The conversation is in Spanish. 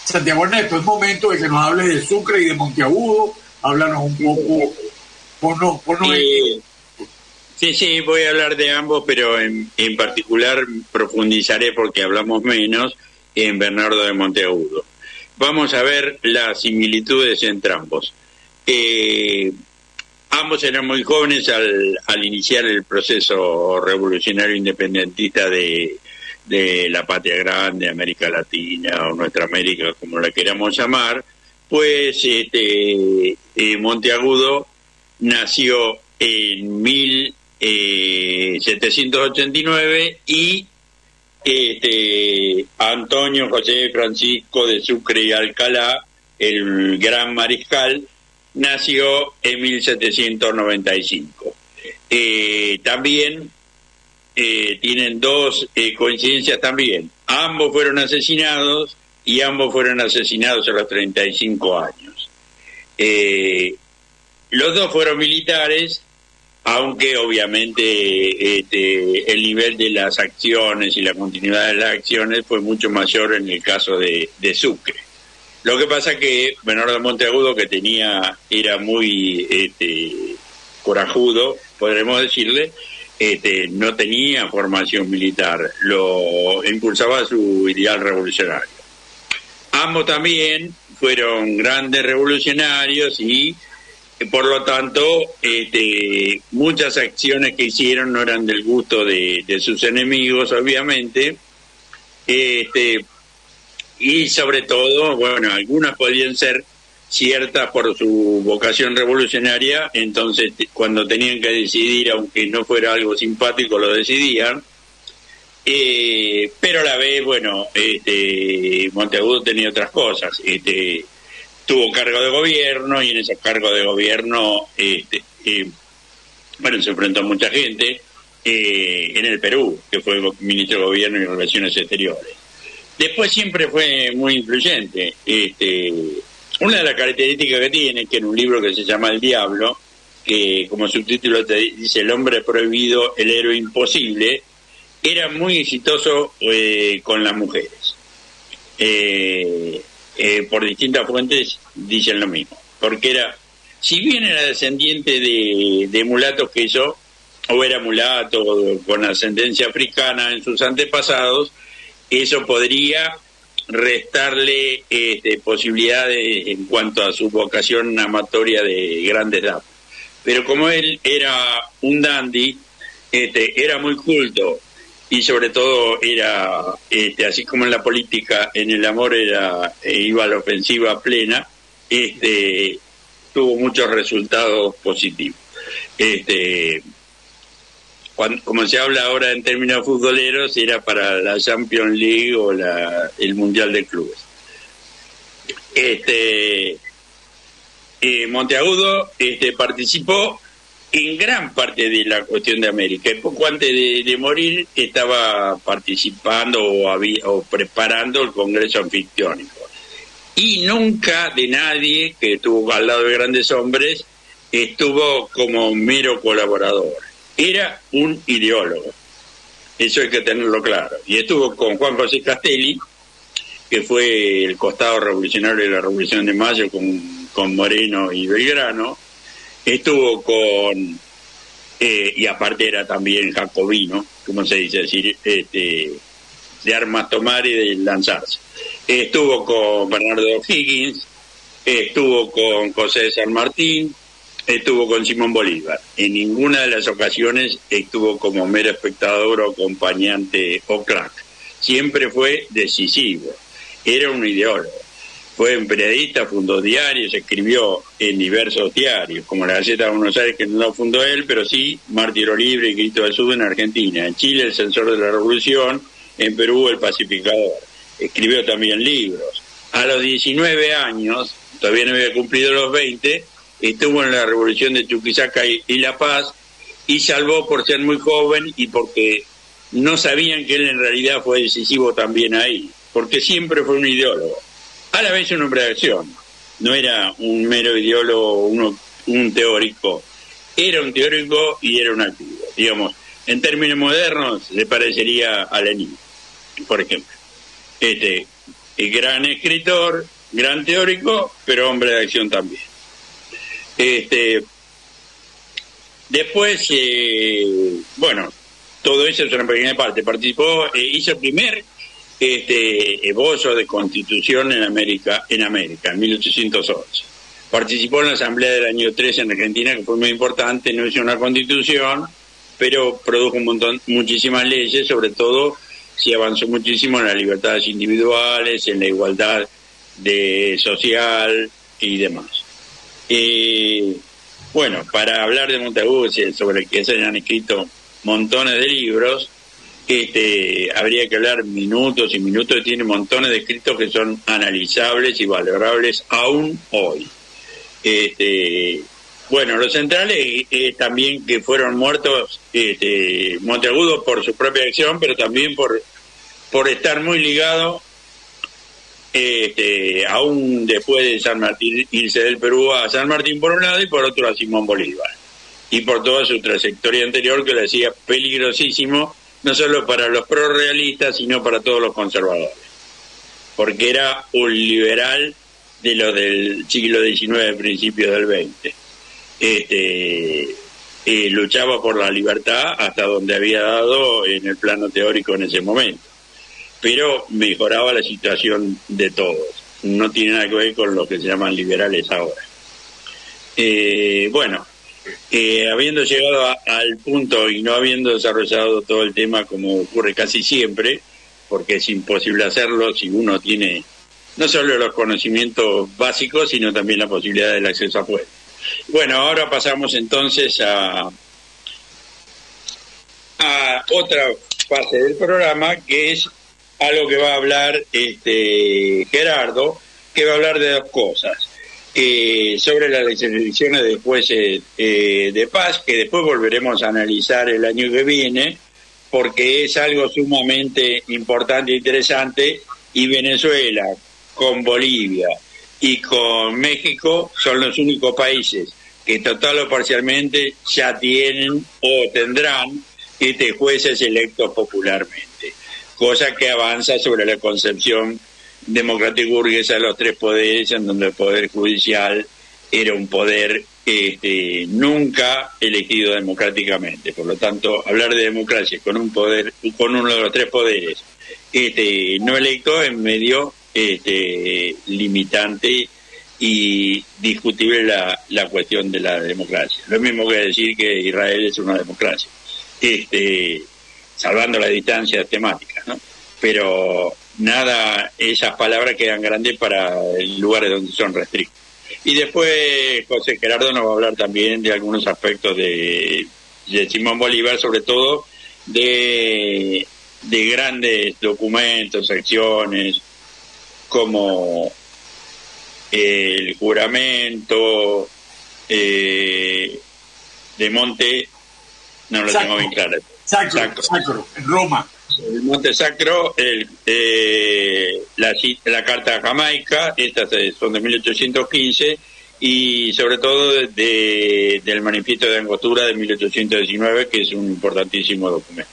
Santiago Ernesto, es momento de que nos hables de Sucre y de Monteagudo. Háblanos un poco, Sí, voy a hablar de ambos, pero en particular profundizaré, porque hablamos menos, en Bernardo de Monteagudo. Vamos a ver las similitudes entre ambos. Ambos eran muy jóvenes al iniciar el proceso revolucionario independentista de la patria grande, América Latina o nuestra América, como la queramos llamar. Pues Monteagudo nació en 1789 y Antonio José Francisco de Sucre y Alcalá, el gran mariscal, nació en 1795. También tienen dos coincidencias también. Ambos fueron asesinados y ambos fueron asesinados a los 35 años. Los dos fueron militares, aunque obviamente el nivel de las acciones y la continuidad de las acciones fue mucho mayor en el caso de Sucre. Lo que pasa que Bernardo de Monteagudo, que era muy corajudo, podremos decirle, no tenía formación militar, lo impulsaba su ideal revolucionario. Ambos también fueron grandes revolucionarios y por lo tanto muchas acciones que hicieron no eran del gusto de sus enemigos, obviamente, y sobre todo, bueno, algunas podían ser ciertas por su vocación revolucionaria. Entonces cuando tenían que decidir, aunque no fuera algo simpático, lo decidían, pero a la vez, bueno, Monteagudo tenía otras cosas. Tuvo cargo de gobierno y en ese cargo de gobierno bueno, se enfrentó a mucha gente en el Perú, que fue ministro de Gobierno y Relaciones Exteriores. Después siempre fue muy influyente. Una de las características que tiene, que en un libro que se llama El Diablo, que como subtítulo te dice El hombre prohibido, el héroe imposible, era muy exitoso con las mujeres. Por distintas fuentes dicen lo mismo, porque si bien era descendiente de mulatos que o era mulato con ascendencia africana en sus antepasados, eso podría restarle posibilidades en cuanto a su vocación amatoria de grandes damas. Pero como él era un dandy, era muy culto y sobre todo era, así como en la política, en el amor iba a la ofensiva plena, tuvo muchos resultados positivos. Como se habla ahora en términos futboleros, era para la Champions League o el Mundial de Clubes. Monteagudo participó en gran parte de la cuestión de América. Y poco antes de morir estaba participando o preparando el Congreso Anfictiónico. Y nunca de nadie que estuvo al lado de grandes hombres estuvo como mero colaborador. Era un ideólogo, eso hay que tenerlo claro. Y estuvo con Juan José Castelli, que fue el costado revolucionario de la Revolución de Mayo con Moreno y Belgrano. Estuvo con, y aparte era también jacobino, como se dice, decir, de armas tomar y de lanzarse. Estuvo con Bernardo O'Higgins, estuvo con José de San Martín, estuvo con Simón Bolívar. En ninguna de las ocasiones estuvo como mero espectador o acompañante o crack. Siempre fue decisivo. Era un ideólogo. Fue un periodista, fundó diarios, escribió en diversos diarios, como la Gaceta de Buenos Aires, que no fundó él, pero sí Mártiro Libre y Grito del Sur en Argentina. En Chile, El Censor de la Revolución. En Perú, El Pacificador. Escribió también libros. A los 19 años, todavía no había cumplido los 20, estuvo en la revolución de Chuquisaca y La Paz, y salvó por ser muy joven y porque no sabían que él en realidad fue decisivo también ahí, porque siempre fue un ideólogo, a la vez un hombre de acción. No era un mero ideólogo, un teórico, era un teórico y era un activo. Digamos, en términos modernos le parecería a Lenin, por ejemplo. gran escritor, gran teórico, pero hombre de acción también. Después, bueno, todo eso es una pequeña parte. Participó, hizo el primer esbozo de constitución en América, en 1811. Participó en la Asamblea del año 3 en Argentina, que fue muy importante. No hizo una constitución, pero produjo muchísimas leyes, sobre todo se avanzó muchísimo en las libertades individuales, en la igualdad social y demás. Bueno, para hablar de Monteagudo, sobre el que se han escrito montones de libros, habría que hablar minutos y minutos, y tiene montones de escritos que son analizables y valorables aún hoy. Bueno, lo central es también que fueron muertos Monteagudo por su propia acción, pero también por estar muy ligado, aún después de San Martín, irse del Perú a San Martín por un lado y por otro a Simón Bolívar, y por toda su trayectoria anterior que le hacía peligrosísimo, no solo para los prorrealistas, sino para todos los conservadores, porque era un liberal de los del siglo XIX, principios del XX. Luchaba por la libertad hasta donde había dado en el plano teórico en ese momento, pero mejoraba la situación de todos. No tiene nada que ver con lo que se llaman liberales ahora. Bueno, habiendo llegado al punto y no habiendo desarrollado todo el tema como ocurre casi siempre, porque es imposible hacerlo si uno tiene no solo los conocimientos básicos, sino también la posibilidad del acceso a fuentes. Bueno, ahora pasamos entonces a otra fase del programa, que es algo que va a hablar Gerardo, que va a hablar de dos cosas. Sobre las elecciones de jueces de paz, que después volveremos a analizar el año que viene, porque es algo sumamente importante e interesante, y Venezuela, con Bolivia y con México, son los únicos países que total o parcialmente ya tienen o tendrán jueces electos popularmente, cosa que avanza sobre la concepción democrática burguesa de los tres poderes, en donde el poder judicial era un poder nunca elegido democráticamente. Por lo tanto, hablar de democracia con un poder, con uno de los tres poderes no electo, es medio limitante y discutible la cuestión de la democracia. Lo mismo que decir que Israel es una democracia, salvando las distancias temáticas, ¿no? Pero nada, esas palabras quedan grandes para lugares donde son restrictos. Y después José Gerardo nos va a hablar también de algunos aspectos de Simón Bolívar, sobre todo de grandes documentos, acciones, como el juramento de Monte, no lo tengo bien claro. Sacro, en Roma. El Monte Sacro, la Carta de Jamaica, estas son de 1815, y sobre todo del Manifiesto de Angostura de 1819, que es un importantísimo documento.